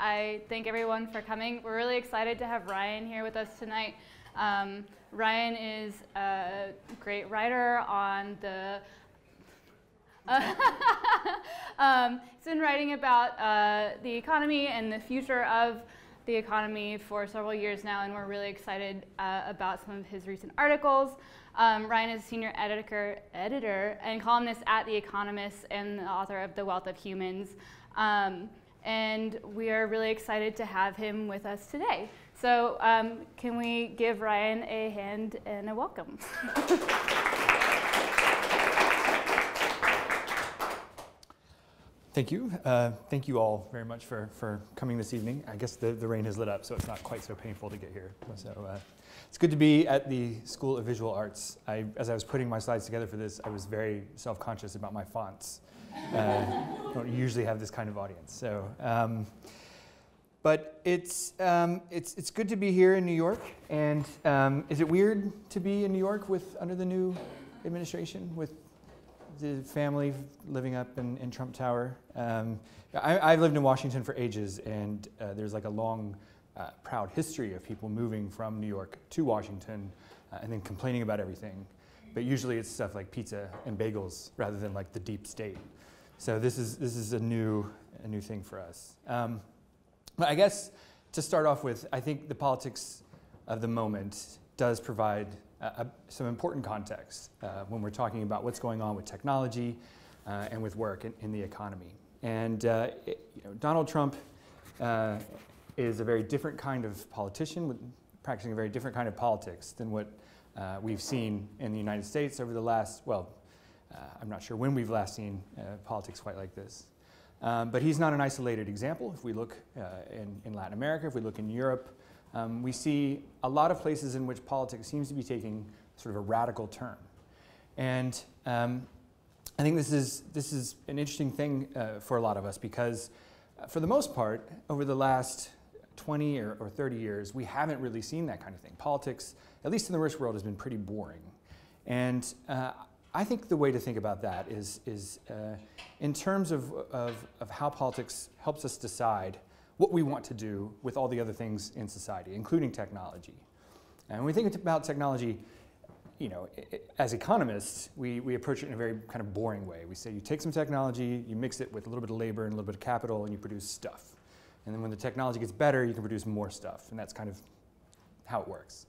I thank everyone for coming. We're really excited to have Ryan here with us tonight. Ryan is a great writer on the he's been writing about the economy and the future of the economy for several years now, and we're really excited about some of his recent articles. Ryan is a senior editor and columnist at The Economist and the author of The Wealth of Humans. And we are really excited to have him with us today. So can we give Ryan a hand and a welcome? Thank you. Thank you all very much for coming this evening. I guess the rain has lit up, so it's not quite so painful to get here. So it's good to be at the School of Visual Arts. As I was putting my slides together for this, I was very self-conscious about my fonts. Don't usually have this kind of audience. So, but it's good to be here in New York. And is it weird to be in New York under the new administration with the family living up in Trump Tower? I've lived in Washington for ages, and there's like a long, proud history of people moving from New York to Washington and then complaining about everything. But usually it's stuff like pizza and bagels rather than like the deep state. So this is a new thing for us. But I guess to start off with, I think the politics of the moment does provide some important context when we're talking about what's going on with technology and with work in the economy. And Donald Trump is a very different kind of politician, practicing a very different kind of politics than what we've seen in the United States over the last, I'm not sure when we've last seen politics quite like this. But he's not an isolated example. If we look in Latin America, if we look in Europe, we see a lot of places in which politics seems to be taking sort of a radical turn. And I think this is an interesting thing for a lot of us because for the most part, over the last 20 or 30 years, we haven't really seen that kind of thing. Politics, at least in the rich world, has been pretty boring. And I think the way to think about that is in terms of how politics helps us decide what we want to do with all the other things in society, including technology. And when we think about technology, as economists, we approach it in a very kind of boring way. We say you take some technology, you mix it with a little bit of labor and a little bit of capital, and you produce stuff. And then when the technology gets better, you can produce more stuff, and that's kind of how it works.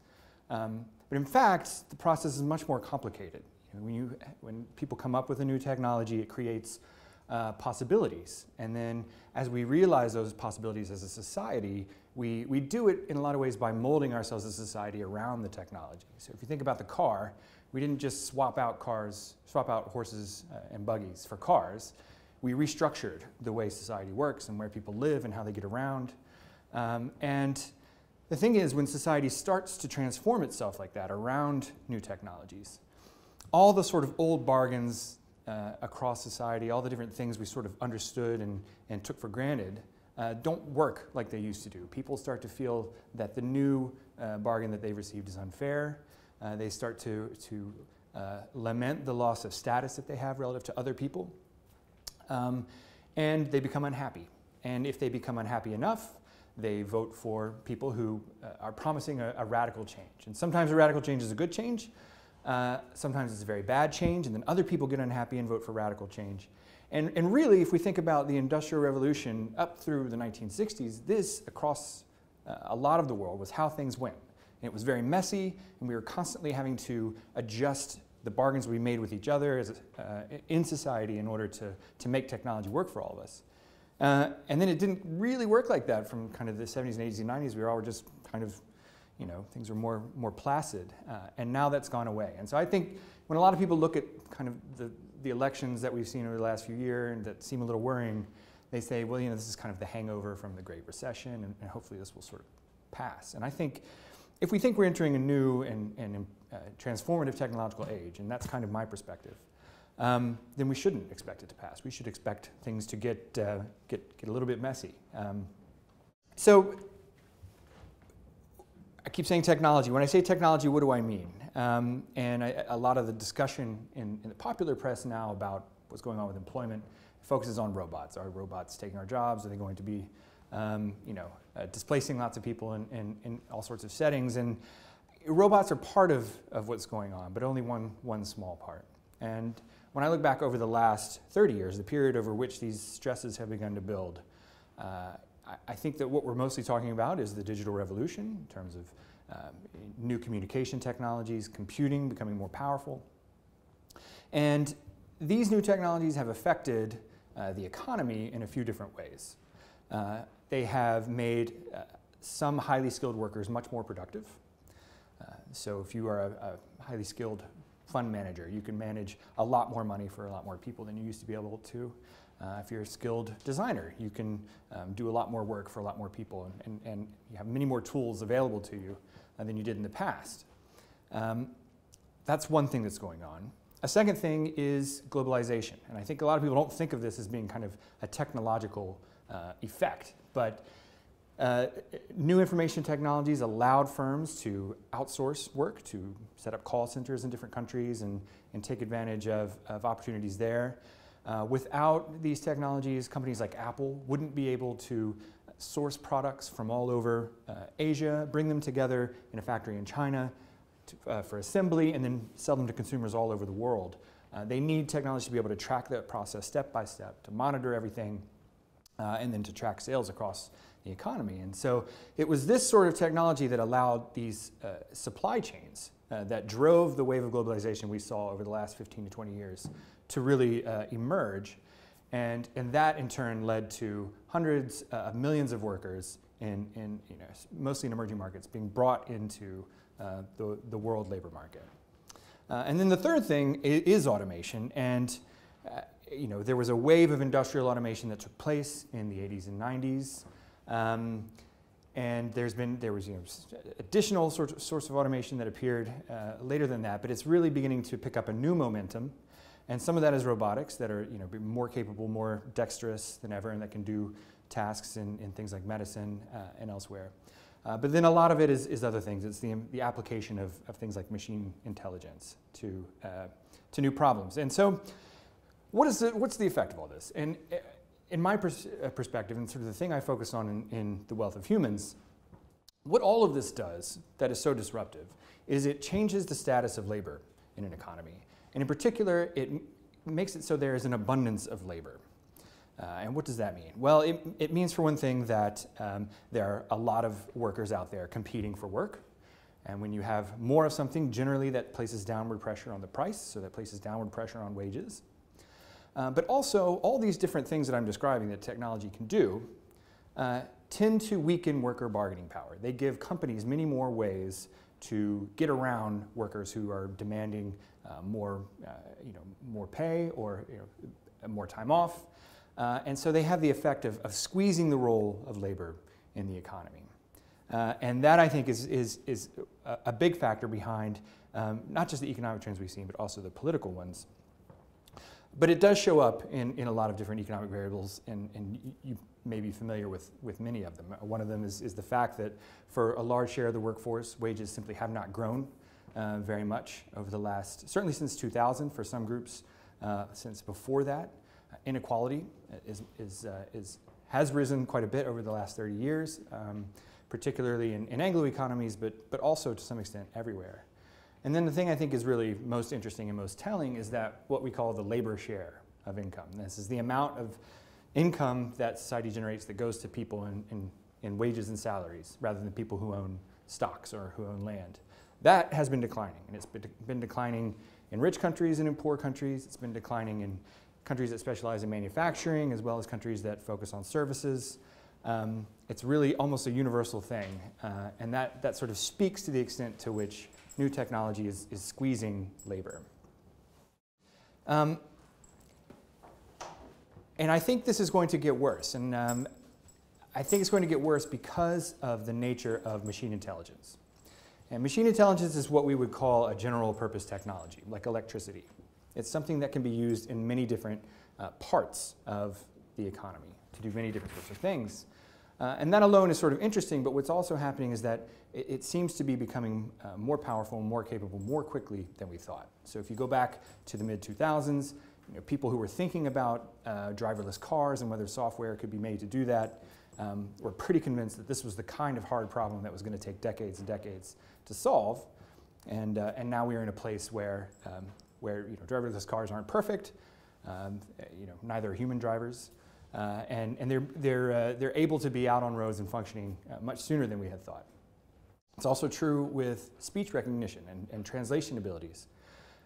But in fact, the process is much more complicated. When people come up with a new technology, it creates possibilities. And then as we realize those possibilities as a society, we do it in a lot of ways by molding ourselves as a society around the technology. So if you think about the car, we didn't just swap out horses and buggies for cars. We restructured the way society works and where people live and how they get around. And the thing is, when society starts to transform itself like that around new technologies, all the sort of old bargains across society, all the different things we sort of understood and took for granted, don't work like they used to do. People start to feel that the new bargain that they've received is unfair. They start to lament the loss of status that they have relative to other people. And they become unhappy. And if they become unhappy enough, they vote for people who are promising a radical change. And sometimes a radical change is a good change. Sometimes it's a very bad change, and then other people get unhappy and vote for radical change. And really, if we think about the Industrial Revolution up through the 1960s, this, across a lot of the world, was how things went. And it was very messy, and we were constantly having to adjust the bargains we made with each other in society in order to make technology work for all of us. And then it didn't really work like that from kind of the 70s and 80s and 90s. We were all just kind of, things were more placid. And now that's gone away. And so I think when a lot of people look at kind of the elections that we've seen over the last few years and that seem a little worrying, they say, well, this is kind of the hangover from the Great Recession, and hopefully this will sort of pass. And I think if we think we're entering a new and transformative technological age, and that's kind of my perspective, then we shouldn't expect it to pass. We should expect things to get a little bit messy. So I keep saying technology. When I say technology, what do I mean? And a lot of the discussion in the popular press now about what's going on with employment focuses on robots. Are robots taking our jobs? Are they going to be displacing lots of people in all sorts of settings. And robots are part of what's going on, but only one small part. And when I look back over the last 30 years, the period over which these stresses have begun to build, I think that what we're mostly talking about is the digital revolution in terms of new communication technologies, computing becoming more powerful. And these new technologies have affected the economy in a few different ways. They have made some highly skilled workers much more productive. So if you are a highly skilled fund manager, you can manage a lot more money for a lot more people than you used to be able to. If you're a skilled designer, you can do a lot more work for a lot more people, and you have many more tools available to you than you did in the past. That's one thing that's going on. A second thing is globalization, and I think a lot of people don't think of this as being kind of a technological effect, but new information technologies allowed firms to outsource work, to set up call centers in different countries and take advantage of opportunities there. Without these technologies, companies like Apple wouldn't be able to source products from all over Asia, bring them together in a factory in China for assembly, and then sell them to consumers all over the world. They need technology to be able to track that process step by step, to monitor everything, and then to track sales across the economy. And so it was this sort of technology that allowed these supply chains that drove the wave of globalization we saw over the last 15 to 20 years to really emerge. And that in turn led to hundreds of millions of workers in mostly in emerging markets being brought into the world labor market. And then the third thing is automation. And there was a wave of industrial automation that took place in the 80s and 90s. And there was additional source of automation that appeared later than that, but it's really beginning to pick up a new momentum. And some of that is robotics that are more capable, more dexterous than ever, and that can do tasks in things like medicine and elsewhere. But then a lot of it is other things. It's the application of things like machine intelligence to new problems. And so what's the effect of all this? And in my perspective, and sort of the thing I focus on in The Wealth of Humans, what all of this does that is so disruptive is it changes the status of labor in an economy. And in particular, it makes it so there is an abundance of labor. And what does that mean? Well, it means, for one thing, that there are a lot of workers out there competing for work. And when you have more of something, generally that places downward pressure on the price, so that places downward pressure on wages. But also, all these different things that I'm describing that technology can do tend to weaken worker bargaining power. They give companies many more ways to get around workers who are demanding more pay or more time off. And so they have the effect of squeezing the role of labor in the economy. And that, I think, is a big factor behind not just the economic trends we've seen, but also the political ones. But it does show up in a lot of different economic variables, and you may be familiar with many of them. One of them is the fact that for a large share of the workforce, wages simply have not grown very much over the last, certainly since 2000, for some groups since before that. Inequality has risen quite a bit over the last 30 years, particularly in Anglo economies, but also to some extent everywhere. And then the thing I think is really most interesting and most telling is that what we call the labor share of income. This is the amount of income that society generates that goes to people in wages and salaries rather than people who own stocks or who own land. That has been declining, and it's been declining in rich countries and in poor countries. It's been declining in countries that specialize in manufacturing as well as countries that focus on services. It's really almost a universal thing, and that sort of speaks to the extent to which new technology is squeezing labor. And I think this is going to get worse, and I think it's going to get worse because of the nature of machine intelligence. And machine intelligence is what we would call a general purpose technology, like electricity. It's something that can be used in many different parts of the economy to do many different sorts of things. And that alone is sort of interesting, but what's also happening is that it seems to be becoming more powerful, more capable, more quickly than we thought. So if you go back to the mid-2000s, people who were thinking about driverless cars and whether software could be made to do that were pretty convinced that this was the kind of hard problem that was going to take decades and decades to solve. And now we are in a place where driverless cars aren't perfect. Neither are human drivers, and they're able to be out on roads and functioning much sooner than we had thought. It's also true with speech recognition and translation abilities.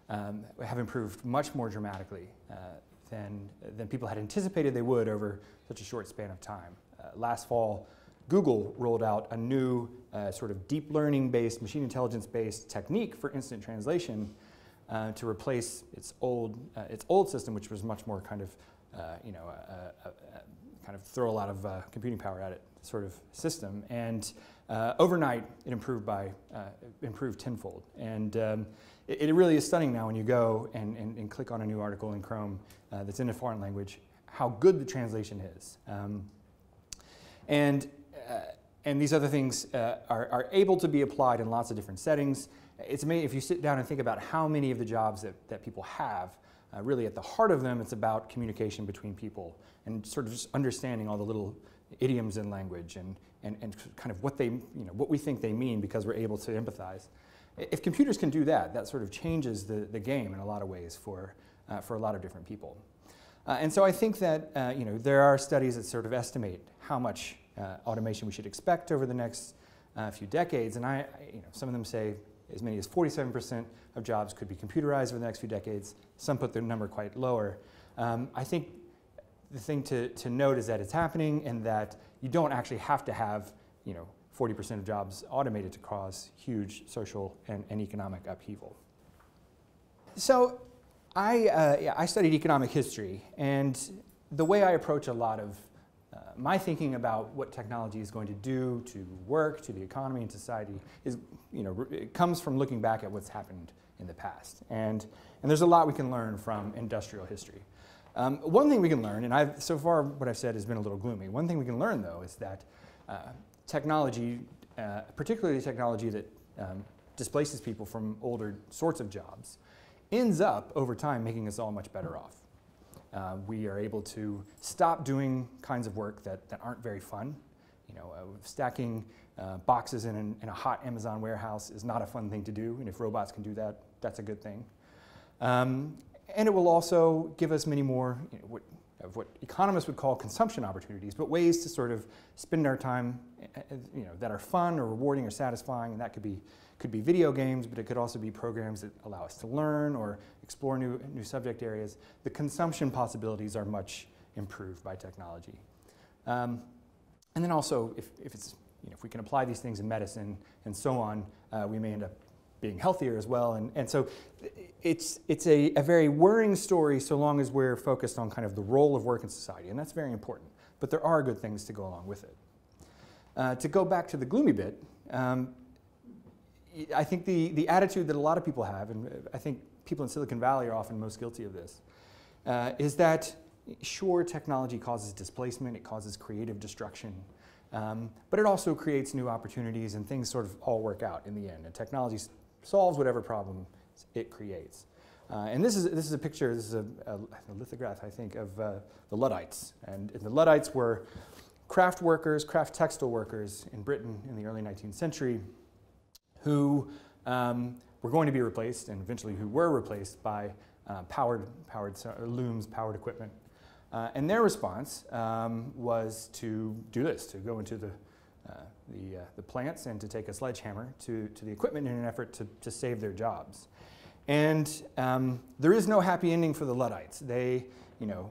Have improved much more dramatically than people had anticipated they would over such a short span of time. Last fall, Google rolled out a new sort of deep learning-based, machine intelligence-based technique for instant translation to replace its old system, which was much more kind of kind of throw a lot of computing power at it sort of system. And overnight, it improved tenfold. And it really is stunning now when you go and click on a new article in Chrome that's in a foreign language, how good the translation is. And these other things are able to be applied in lots of different settings. It's amazing if you sit down and think about how many of the jobs that people have, really at the heart of them, it's about communication between people and sort of just understanding all the little idioms in language and kind of what we think they mean because we're able to empathize. If computers can do that, that sort of changes the game in a lot of ways for a lot of different people. And so I think that there are studies that sort of estimate how much automation we should expect over the next few decades, and some of them say as many as 47% of jobs could be computerized over the next few decades. Some put their number quite lower. I think the thing to note is that it's happening, and that you don't actually have to have 40% of jobs automated to cause huge social and economic upheaval. So I studied economic history, and the way I approach a lot of my thinking about what technology is going to do to work, to the economy and society is, it comes from looking back at what's happened in the past. And there's a lot we can learn from industrial history. One thing we can learn, and so far what I've said has been a little gloomy, one thing we can learn though is that technology, particularly technology that displaces people from older sorts of jobs, ends up over time making us all much better off. We are able to stop doing kinds of work that aren't very fun. Stacking boxes in a hot Amazon warehouse is not a fun thing to do, and if robots can do that, that's a good thing. And it will also give us many more what economists would call consumption opportunities, but ways to sort of spend our time that are fun or rewarding or satisfying, and that could be video games, but it could also be programs that allow us to learn or explore new subject areas. The consumption possibilities are much improved by technology. And then also, if we can apply these things in medicine and so on, we may end up being healthier as well. And so it's a very worrying story so long as we're focused on kind of the role of work in society, and that's very important. But there are good things to go along with it. To go back to the gloomy bit, I think the attitude that a lot of people have, and I think people in Silicon Valley are often most guilty of this, is that sure, technology causes displacement, it causes creative destruction, but it also creates new opportunities, and things sort of all work out in the end. And technology solves whatever problem it creates. And this is a picture, this is a lithograph, I think, of the Luddites. And the Luddites were craft workers, craft textile workers in Britain in the early 19th century who were going to be replaced, and eventually who were replaced by powered looms, powered equipment. And their response was to do this, to go into the plants and to take a sledgehammer to the equipment in an effort to save their jobs. And there is no happy ending for the Luddites.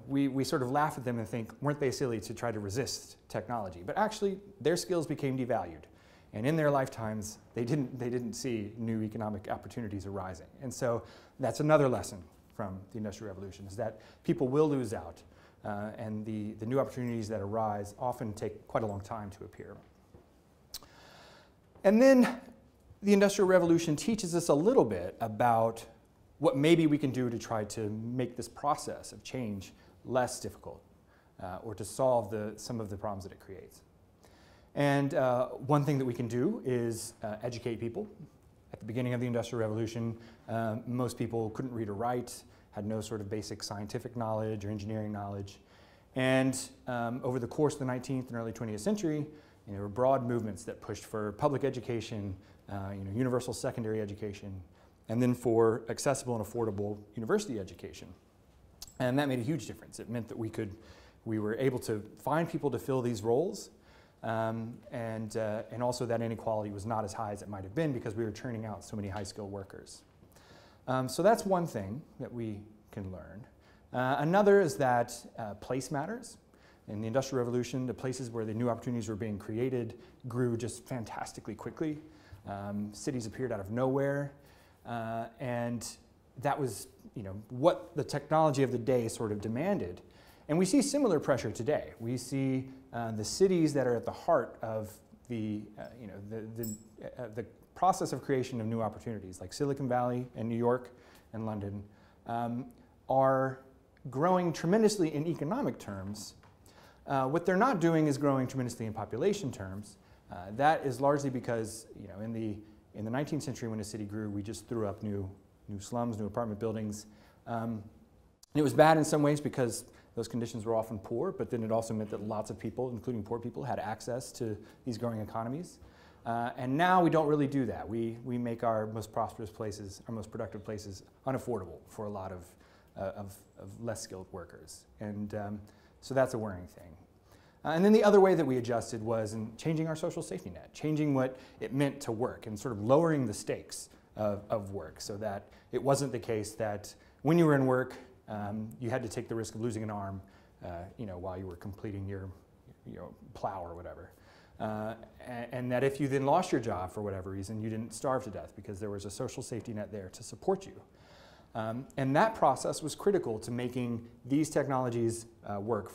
We sort of laugh at them and think, weren't they silly to try to resist technology? But actually, their skills became devalued. And in their lifetimes, they didn't see new economic opportunities arising. And so that's another lesson from the Industrial Revolution, is that people will lose out. And the new opportunities that arise often take quite a long time to appear. And then the Industrial Revolution teaches us a little bit about what maybe we can do to try to make this process of change less difficult, or to solve some of the problems that it creates. And one thing that we can do is educate people. At the beginning of the Industrial Revolution, most people couldn't read or write, had no sort of basic scientific knowledge or engineering knowledge. And over the course of the 19th and early 20th century, there were broad movements that pushed for public education, universal secondary education, and then for accessible and affordable university education. And that made a huge difference. It meant that we were able to find people to fill these roles, and also that inequality was not as high as it might have been because we were churning out so many high-skilled workers. So that's one thing that we can learn. Another is that place matters. In the Industrial Revolution, the places where the new opportunities were being created grew just fantastically quickly. Cities appeared out of nowhere, and that was what the technology of the day sort of demanded. And we see similar pressure today. We see the cities that are at the heart of the process of creation of new opportunities, like Silicon Valley and New York and London, are growing tremendously in economic terms. What they're not doing is growing tremendously in population terms. That is largely because in the 19th century when a city grew, we just threw up new slums, new apartment buildings. And it was bad in some ways because those conditions were often poor, but then it also meant that lots of people, including poor people, had access to these growing economies. And now we don't really do that. We make our most prosperous places, our most productive places, unaffordable for a lot of less skilled workers. And so that's a worrying thing. And then the other way that we adjusted was in changing our social safety net, changing what it meant to work and sort of lowering the stakes of work so that it wasn't the case that when you were in work, you had to take the risk of losing an arm while you were completing your plow or whatever. And that if you then lost your job for whatever reason, you didn't starve to death because there was a social safety net there to support you. And that process was critical to making these technologies work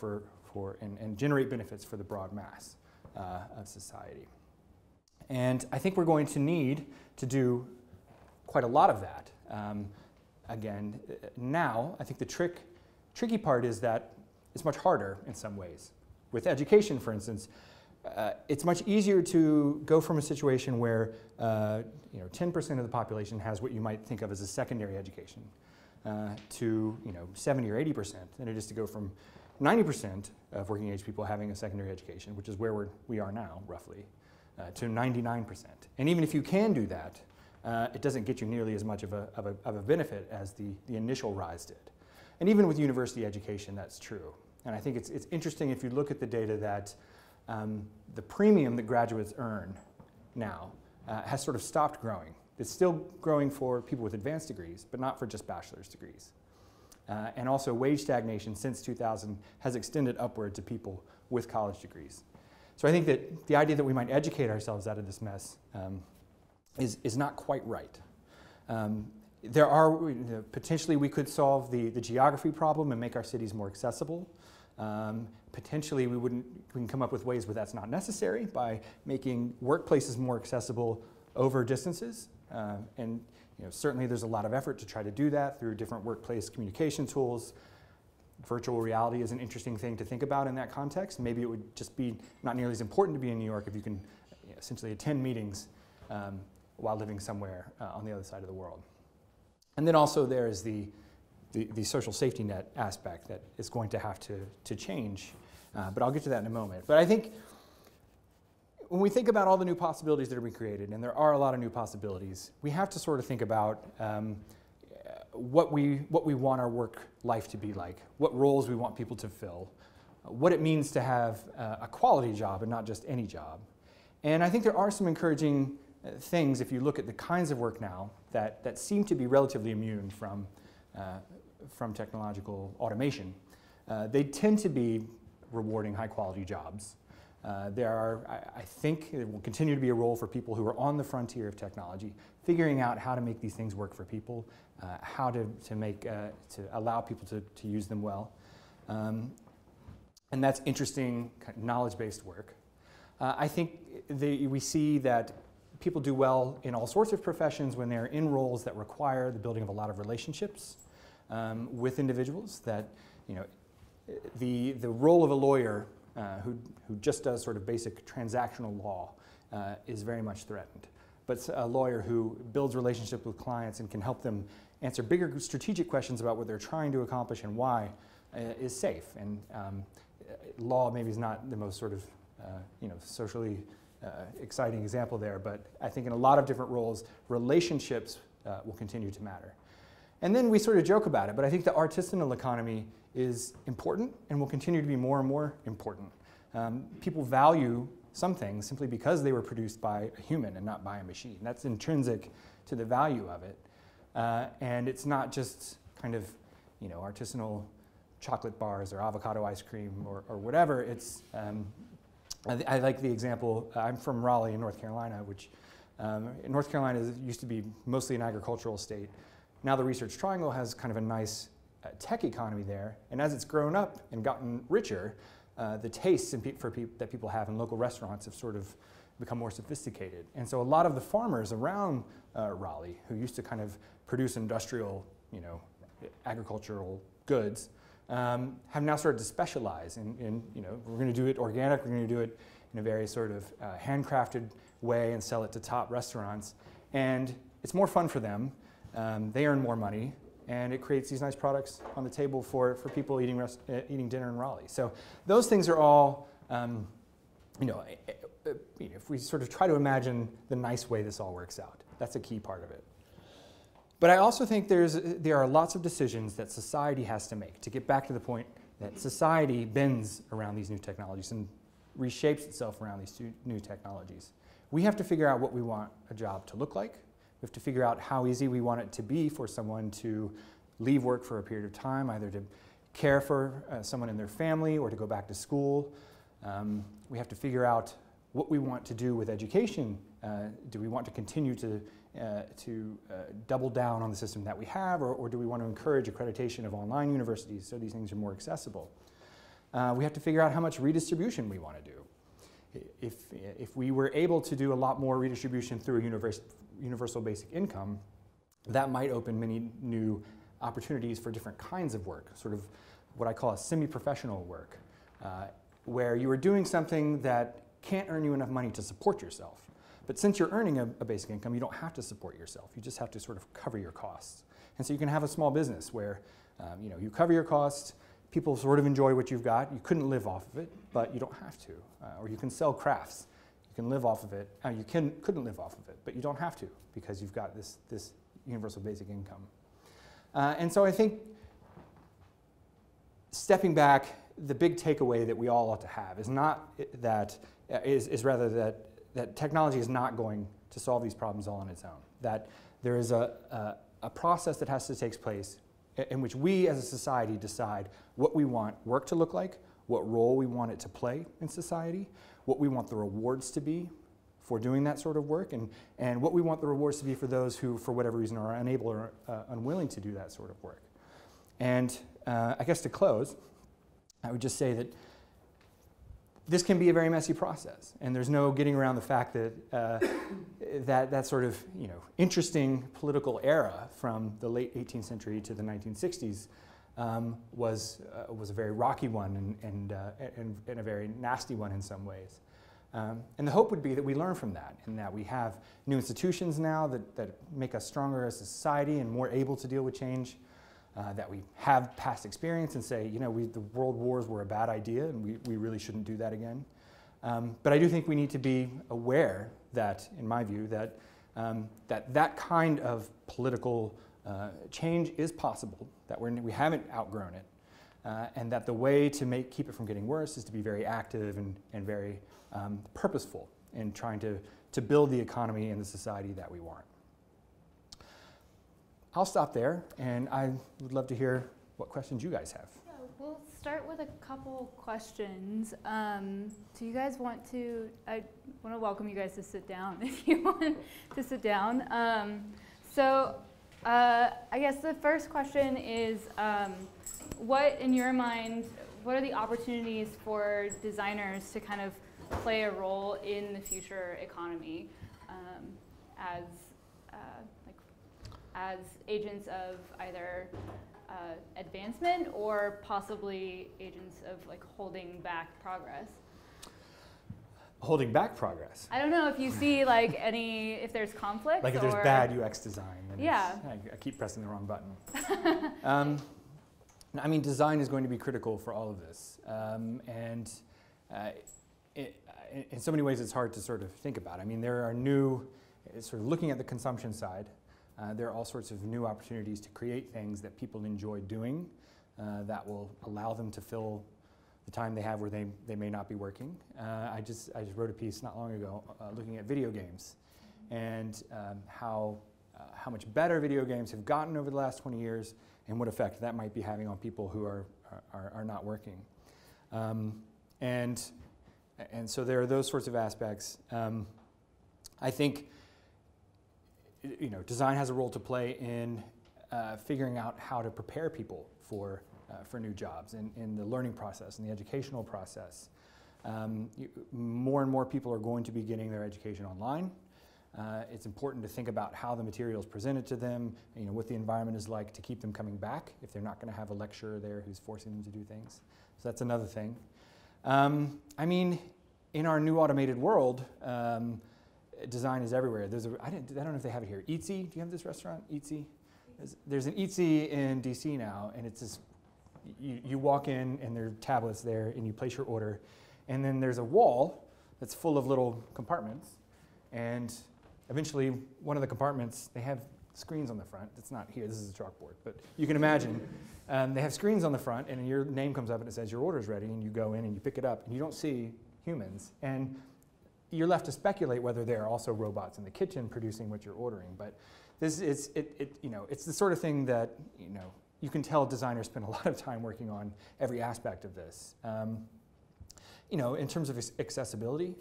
and generate benefits for the broad mass of society. And I think we're going to need to do quite a lot of that. Again, now, I think the tricky part is that it's much harder in some ways. With education, for instance, it's much easier to go from a situation where 10% of the population has what you might think of as a secondary education to 70 or 80% than it is to go from 90% of working age people having a secondary education, which is where we are now, roughly, to 99%. And even if you can do that, it doesn't get you nearly as much of a benefit as the initial rise did. And even with university education, that's true. And I think it's interesting if you look at the data that the premium that graduates earn now has sort of stopped growing. It's still growing for people with advanced degrees, but not for just bachelor's degrees. And also wage stagnation since 2000 has extended upward to people with college degrees. So I think that the idea that we might educate ourselves out of this mess is not quite right. There are, potentially we could solve the geography problem and make our cities more accessible. Potentially we can come up with ways where that's not necessary by making workplaces more accessible over distances. And certainly there's a lot of effort to try to do that through different workplace communication tools. Virtual reality is an interesting thing to think about in that context. Maybe it would just be not nearly as important to be in New York if you can essentially attend meetings while living somewhere on the other side of the world. And then also there is the social safety net aspect that is going to have to change. But I'll get to that in a moment. But I think when we think about all the new possibilities that are being created, and there are a lot of new possibilities, we have to sort of think about what we want our work life to be like, what roles we want people to fill, what it means to have a quality job and not just any job. And I think there are some encouraging things if you look at the kinds of work now that seem to be relatively immune from technological automation. They tend to be rewarding high-quality jobs. I think there will continue to be a role for people who are on the frontier of technology, figuring out how to make these things work for people, how to allow people to use them well. And that's interesting knowledge-based work. I think we see that people do well in all sorts of professions when they're in roles that require the building of a lot of relationships with individuals. That the role of a lawyer who just does sort of basic transactional law is very much threatened. But a lawyer who builds relationships with clients and can help them answer bigger strategic questions about what they're trying to accomplish and why is safe. And law maybe is not the most sort of socially exciting example there, but I think in a lot of different roles, relationships will continue to matter. And then we sort of joke about it, but I think the artisanal economy is important and will continue to be more and more important. People value some things simply because they were produced by a human and not by a machine. That's intrinsic to the value of it. And it's not just kind of, artisanal chocolate bars or avocado ice cream or whatever. It's, I like the example, I'm from Raleigh in North Carolina, which North Carolina used to be mostly an agricultural state. Now the Research Triangle has kind of a nice tech economy there, and as it's grown up and gotten richer, the tastes that people have in local restaurants have sort of become more sophisticated. And so a lot of the farmers around Raleigh, who used to kind of produce industrial, agricultural goods, have now started to specialize in we're going to do it organic, we're going to do it in a very sort of handcrafted way and sell it to top restaurants. And it's more fun for them. They earn more money, and it creates these nice products on the table for people eating dinner in Raleigh. So those things are all, if we sort of try to imagine the nice way this all works out, that's a key part of it. But I also think there are lots of decisions that society has to make to get back to the point that society bends around these new technologies and reshapes itself around these new technologies. We have to figure out what we want a job to look like. We have to figure out how easy we want it to be for someone to leave work for a period of time, either to care for someone in their family or to go back to school. We have to figure out what we want to do with education. Do we want to continue to double down on the system that we have, or do we want to encourage accreditation of online universities so these things are more accessible? We have to figure out how much redistribution we want to do. If we were able to do a lot more redistribution through a universal basic income, that might open many new opportunities for different kinds of work, sort of what I call a semi-professional work, where you are doing something that can't earn you enough money to support yourself. But since you're earning a basic income, you don't have to support yourself. You just have to sort of cover your costs. And so you can have a small business where you cover your costs, people sort of enjoy what you've got. You couldn't live off of it, but you don't have to. Or you can sell crafts. You can live off of it. You couldn't live off of it, but you don't have to because you've got this universal basic income. And so I think stepping back, the big takeaway that we all ought to have is not that, is rather that technology is not going to solve these problems all on its own. That there is a process that has to take place in which we as a society decide what we want work to look like, what role we want it to play in society, what we want the rewards to be for doing that sort of work, and what we want the rewards to be for those who, for whatever reason, are unable or unwilling to do that sort of work. And I guess to close, I would just say that this can be a very messy process, and there's no getting around the fact that that sort of interesting political era from the late 18th century to the 1960s was a very rocky one and a very nasty one in some ways. And the hope would be that we learn from that, and that we have new institutions now that make us stronger as a society and more able to deal with change. That we have past experience and say, the world wars were a bad idea and we really shouldn't do that again. But I do think we need to be aware that, in my view, that kind of political change is possible, that we haven't outgrown it, and that the way to keep it from getting worse is to be very active and very purposeful in trying to build the economy and the society that we want. I'll stop there, and I would love to hear what questions you guys have. Yeah, we'll start with a couple questions. Do you guys want to, I want to welcome you guys to sit down if you want to sit down. I guess the first question is, what in your mind, what are the opportunities for designers to kind of play a role in the future economy as agents of either advancement or possibly agents of holding back progress? Holding back progress? I don't know if you see if there's conflict. If there's bad UX design. Then yeah. I keep pressing the wrong button. I mean, design is going to be critical for all of this. In so many ways, it's hard to sort of think about. I mean, there are new, sort of looking at the consumption side, there are all sorts of new opportunities to create things that people enjoy doing that will allow them to fill the time they have where they may not be working. I just wrote a piece not long ago looking at video games and how much better video games have gotten over the last 20 years and what effect that might be having on people who are not working. And so there are those sorts of aspects. I think, design has a role to play in figuring out how to prepare people for new jobs in the learning process and the educational process. More and more people are going to be getting their education online. It's important to think about how the material is presented to them, what the environment is like to keep them coming back if they're not going to have a lecturer there who's forcing them to do things. So that's another thing. I mean, in our new automated world, design is everywhere. I don't know if they have it here. Eatsy, do you have this restaurant, Eatsy? There's an Eatsy in DC now, and it's this, you walk in and there are tablets there and you place your order, and then there's a wall that's full of little compartments, and eventually one of the compartments, they have screens on the front. It's not here, this is a chalkboard, but you can imagine. They have screens on the front, and your name comes up and it says your order's ready, and you go in and you pick it up, and you don't see humans. And you're left to speculate whether there are also robots in the kitchen producing what you're ordering. But this is, it's the sort of thing that, you can tell designers spend a lot of time working on every aspect of this. In terms of accessibility,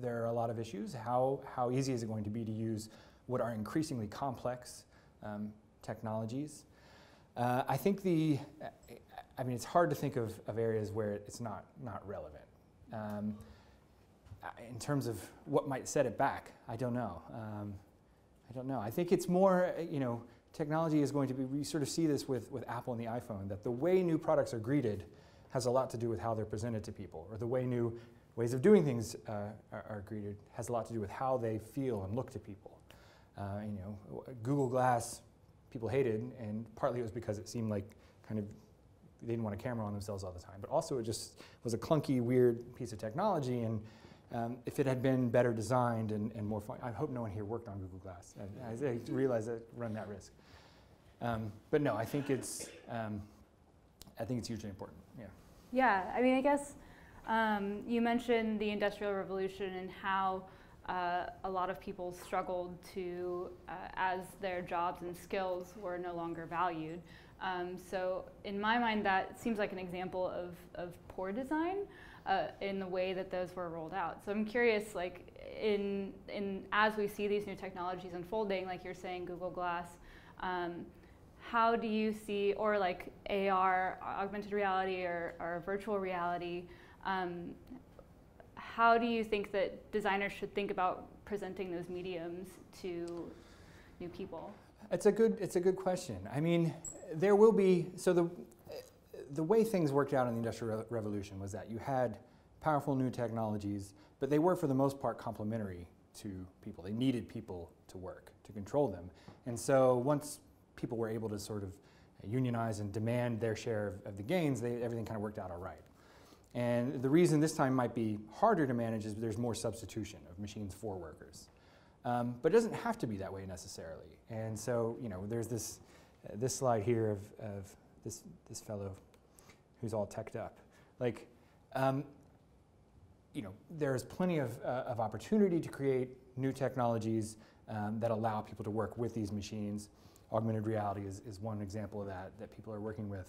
there are a lot of issues. How easy is it going to be to use what are increasingly complex technologies? I think it's hard to think of areas where it's not relevant. In terms of what might set it back, I don't know. I think it's more, technology is going to be, we sort of see this with Apple and the iPhone, that the way new products are greeted has a lot to do with how they're presented to people, or the way new ways of doing things are greeted has a lot to do with how they feel and look to people. Google Glass, people hated, and partly it was because it seemed like they didn't want a camera on themselves all the time, but also it just was a clunky, weird piece of technology, and if it had been better designed and more fun, I hope no one here worked on Google Glass. I realize I run that risk. But no, I think it's hugely important. Yeah. Yeah, I mean, I guess you mentioned the Industrial Revolution and how a lot of people struggled to, as their jobs and skills were no longer valued. So in my mind, that seems like an example of poor design in the way that those were rolled out. So I'm curious, like, as we see these new technologies unfolding, like you're saying, Google Glass, how do you see, or like AR, augmented reality, or virtual reality, how do you think that designers should think about presenting those mediums to new people? It's a good question. I mean, there will be, so the way things worked out in the Industrial Revolution was that you had powerful new technologies, but they were for the most part complementary to people. They needed people to work, to control them. And so once people were able to sort of unionize and demand their share of the gains, everything kind of worked out all right. And the reason this time might be harder to manage is there's more substitution of machines for workers. But it doesn't have to be that way necessarily. And so, there's this slide here of this fellow who's all teched up. Like, there's plenty of opportunity to create new technologies that allow people to work with these machines. Augmented reality is one example of that people are working with,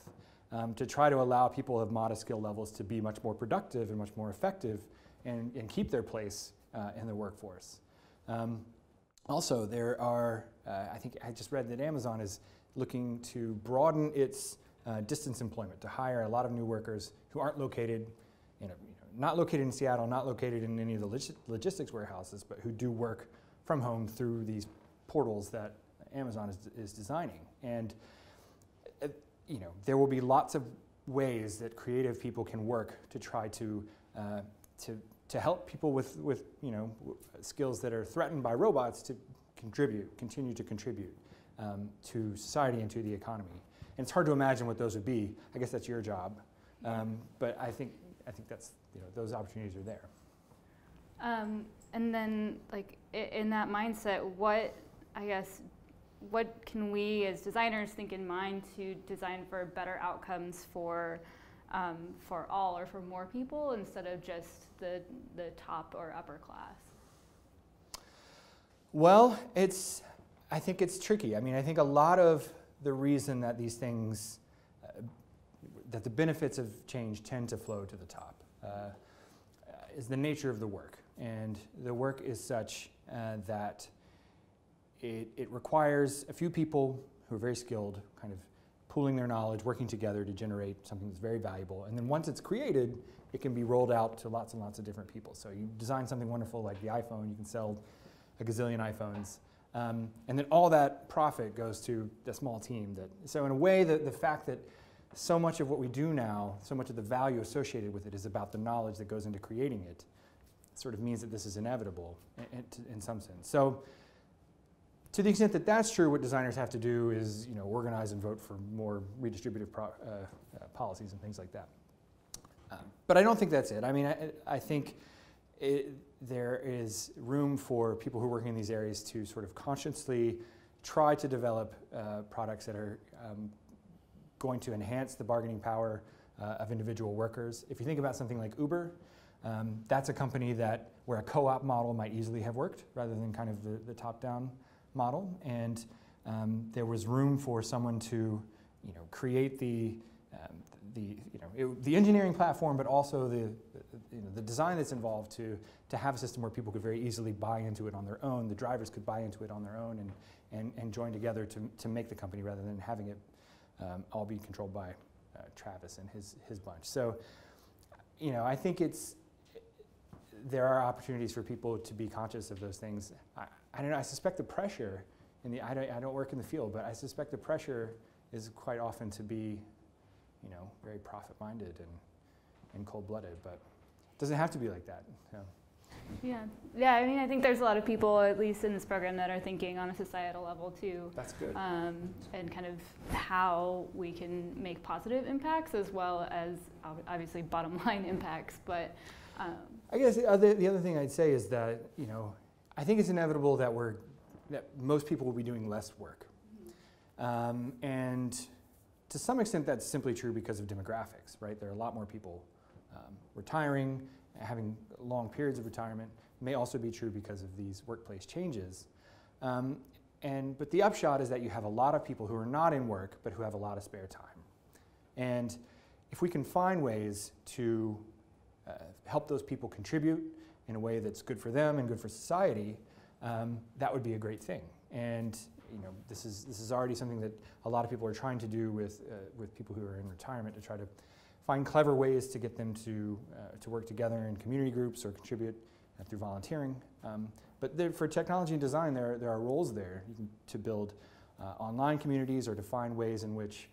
to try to allow people of modest skill levels to be much more productive and much more effective and keep their place in the workforce. Also, there are, I think I just read that Amazon is looking to broaden its distance employment, to hire a lot of new workers who aren't located, not located in Seattle, not located in any of the logistics warehouses, but who do work from home through these portals that Amazon is designing. And there will be lots of ways that creative people can work to try to help people with skills that are threatened by robots to continue to contribute to society and to the economy. And it's hard to imagine what those would be. I guess that's your job. But I think that's, those opportunities are there. And then, like, in that mindset, what can we as designers think in mind to design for better outcomes for all or for more people instead of just the top or upper class? Well, I think it's tricky. I mean, I think a lot of the reason that these things, that the benefits of change tend to flow to the top is the nature of the work. And the work is such that it requires a few people who are very skilled, kind of pooling their knowledge, working together to generate something that's very valuable. And then once it's created, it can be rolled out to lots and lots of different people. So you design something wonderful like the iPhone, you can sell a gazillion iPhones. And then all that profit goes to the small team. So in a way, the fact that so much of what we do now, so much of the value associated with it is about the knowledge that goes into creating it, sort of means that this is inevitable in some sense. So to the extent that that's true, what designers have to do is organize and vote for more redistributive policies and things like that. But I don't think that's it. I mean, I think there is room for people who are working in these areas to sort of consciously try to develop products that are going to enhance the bargaining power of individual workers. If you think about something like Uber, that's a company where a co-op model might easily have worked rather than kind of the top-down model. And there was room for someone to create the engineering platform, but also the design that's involved to have a system where people could very easily buy into it on their own. The drivers could buy into it on their own and join together to make the company rather than having it all be controlled by Travis and his bunch. So, I think there are opportunities for people to be conscious of those things. I don't know. I suspect the pressure I don't work in the field, but I suspect the pressure is quite often to be, very profit-minded and cold-blooded. But it doesn't have to be like that. So. Yeah. I mean, I think there's a lot of people, at least in this program, that are thinking on a societal level too. That's good. And kind of how we can make positive impacts as well as obviously bottom-line impacts. But I guess the other thing I'd say is that I think it's inevitable that most people will be doing less work, and to some extent that's simply true because of demographics, right? There are a lot more people retiring, having long periods of retirement. It may also be true because of these workplace changes. But the upshot is that you have a lot of people who are not in work but who have a lot of spare time. And if we can find ways to help those people contribute in a way that's good for them and good for society, that would be a great thing. And this is already something that a lot of people are trying to do with people who are in retirement, to try to find clever ways to get them to work together in community groups or contribute through volunteering. But for technology and design, there are roles there to build online communities or to find ways in which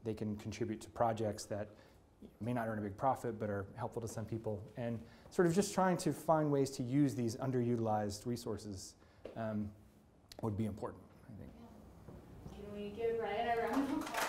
they can contribute to projects that may not earn a big profit but are helpful to some people. And sort of just trying to find ways to use these underutilized resources would be important, I think. Can we give Ryan a round of applause?